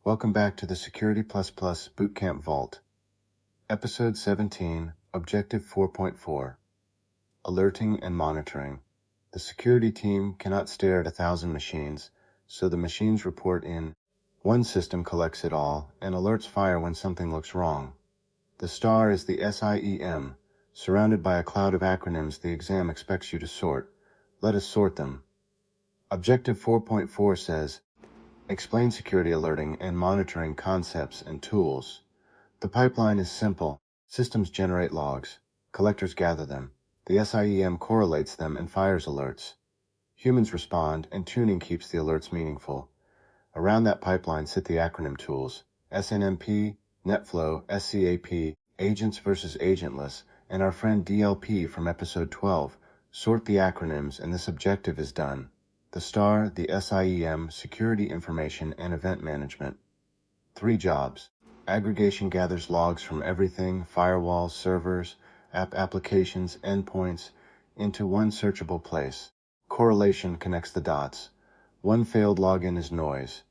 Welcome back to the Security++ Bootcamp Vault. Episode 17, Objective 4.4. Alerting and Monitoring. The security team cannot stare at 1,000 machines, so the machines report in. One system collects it all, and alerts fire when something looks wrong. The star is the SIEM. Surrounded by a cloud of acronyms the exam expects you to sort. Let us sort them. Objective 4.4 says, explain security alerting and monitoring concepts and tools. The pipeline is simple. Systems generate logs. Collectors gather them. The SIEM correlates them and fires alerts. Humans respond, and tuning keeps the alerts meaningful. Around that pipeline sit the acronym tools: SNMP, NetFlow, SCAP, Agents versus Agentless, and our friend DLP from episode 12. Sort the acronyms, and this objective is done. The star, the SIEM, Security Information and Event Management. 3 jobs. Aggregation gathers logs from everything, firewalls, servers, applications, endpoints, into one searchable place. Correlation connects the dots. One failed login is noise.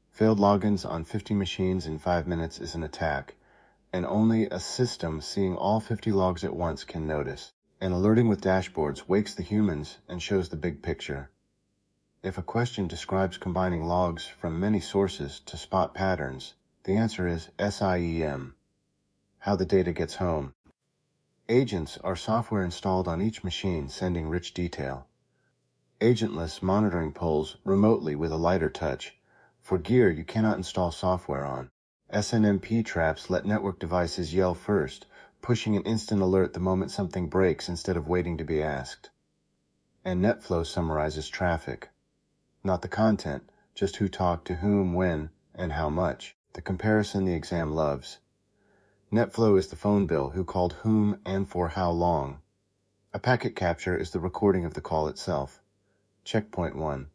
Failed logins on 50 machines in 5 minutes is an attack, and only a system seeing all 50 logs at once can notice. And alerting with dashboards wakes the humans and shows the big picture. If a question describes combining logs from many sources to spot patterns, the answer is SIEM. How the data gets home. Agents are software installed on each machine sending rich detail. Agentless monitoring pulls remotely with a lighter touch. For gear you cannot install software on. SNMP traps let network devices yell first, pushing an instant alert the moment something breaks instead of waiting to be asked. And NetFlow summarizes traffic. Not the content, just who talked to whom, when, and how much. The comparison the exam loves. NetFlow is the phone bill, who called whom and for how long. A packet capture is the recording of the call itself. Checkpoint 1.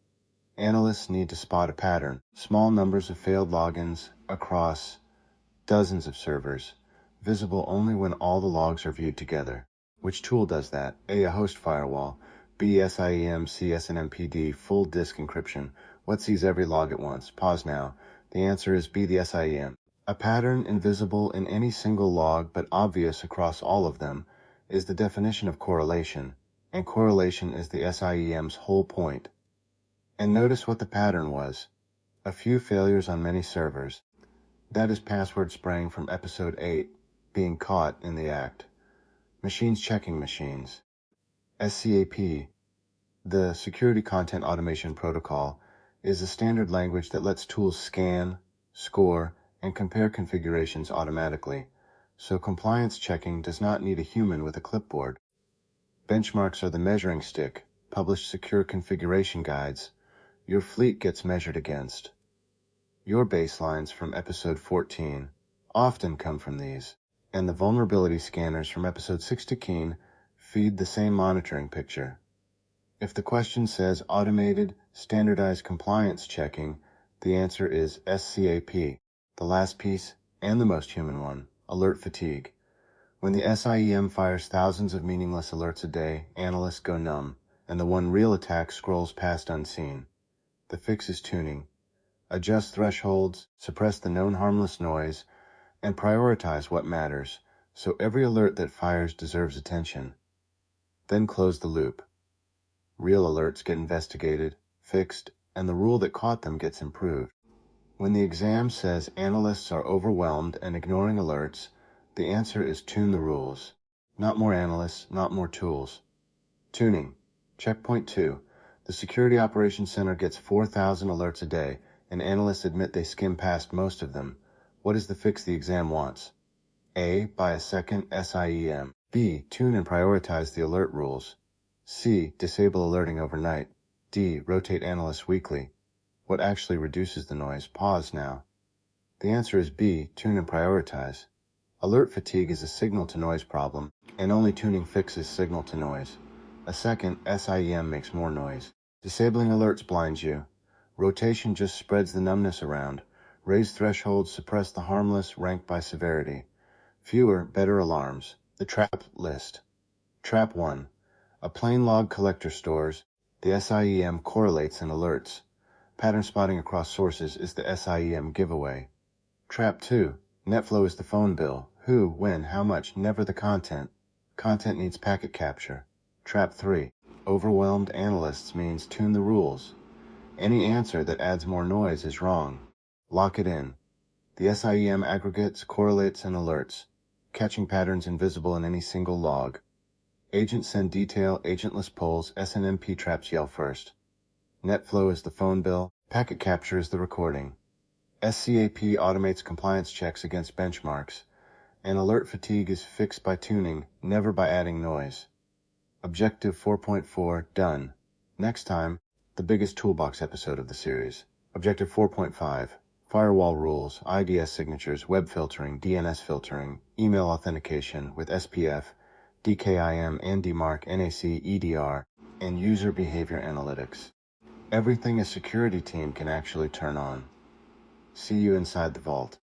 Analysts need to spot a pattern. Small numbers of failed logins across dozens of servers, visible only when all the logs are viewed together. Which tool does that? A host firewall. B, SIEM, C, SNMPD, full disk encryption. What sees every log at once? Pause now. The answer is B, the SIEM. A pattern invisible in any single log but obvious across all of them is the definition of correlation, and correlation is the SIEM's whole point. And notice what the pattern was. A few failures on many servers. That is password spraying from episode 8, being caught in the act. Machines checking machines. SCAP, the Security Content Automation Protocol, is a standard language that lets tools scan, score, and compare configurations automatically, so compliance checking does not need a human with a clipboard. Benchmarks are the measuring stick. Publish secure configuration guides. Your fleet gets measured against. Your baselines from episode 14 often come from these, and the vulnerability scanners from episode 16 feed the same monitoring picture. If the question says automated, standardized compliance checking, the answer is SCAP. The last piece, and the most human one, alert fatigue. When the SIEM fires thousands of meaningless alerts a day, analysts go numb, and the one real attack scrolls past unseen. The fix is tuning. Adjust thresholds, suppress the known harmless noise, and prioritize what matters, so every alert that fires deserves attention. Then close the loop. Real alerts get investigated, fixed, and the rule that caught them gets improved. When the exam says analysts are overwhelmed and ignoring alerts, the answer is tune the rules. Not more analysts, not more tools. Tuning. Checkpoint 2. The Security Operations Center gets 4,000 alerts a day, and analysts admit they skim past most of them. What is the fix the exam wants? A. Buy a second SIEM. B. Tune and prioritize the alert rules. C. Disable alerting overnight. D. Rotate analysts weekly. What actually reduces the noise? Pause now. The answer is B. Tune and prioritize. Alert fatigue is a signal-to-noise problem, and only tuning fixes signal-to-noise. A second SIEM makes more noise. Disabling alerts blinds you. Rotation just spreads the numbness around. Raise thresholds suppress the harmless, ranked by severity. Fewer, better alarms. The trap list. Trap 1. A plain log collector stores. The SIEM correlates and alerts. Pattern spotting across sources is the SIEM giveaway. Trap 2. NetFlow is the phone bill. Who, when, how much, never the content. Content needs packet capture. Trap 3. Overwhelmed analysts means tune the rules. Any answer that adds more noise is wrong. Lock it in. The SIEM aggregates, correlates, and alerts, catching patterns invisible in any single log. Agents send detail, agentless polls, SNMP traps yell first. NetFlow is the phone bill, packet capture is the recording. SCAP automates compliance checks against benchmarks, and alert fatigue is fixed by tuning, never by adding noise. Objective 4.4 done. Next time, the biggest toolbox episode of the series. Objective 4.5. Firewall rules, IDS signatures, web filtering, DNS filtering, email authentication with SPF, DKIM and DMARC, NAC, EDR, and user behavior analytics. Everything a security team can actually turn on. See you inside the vault.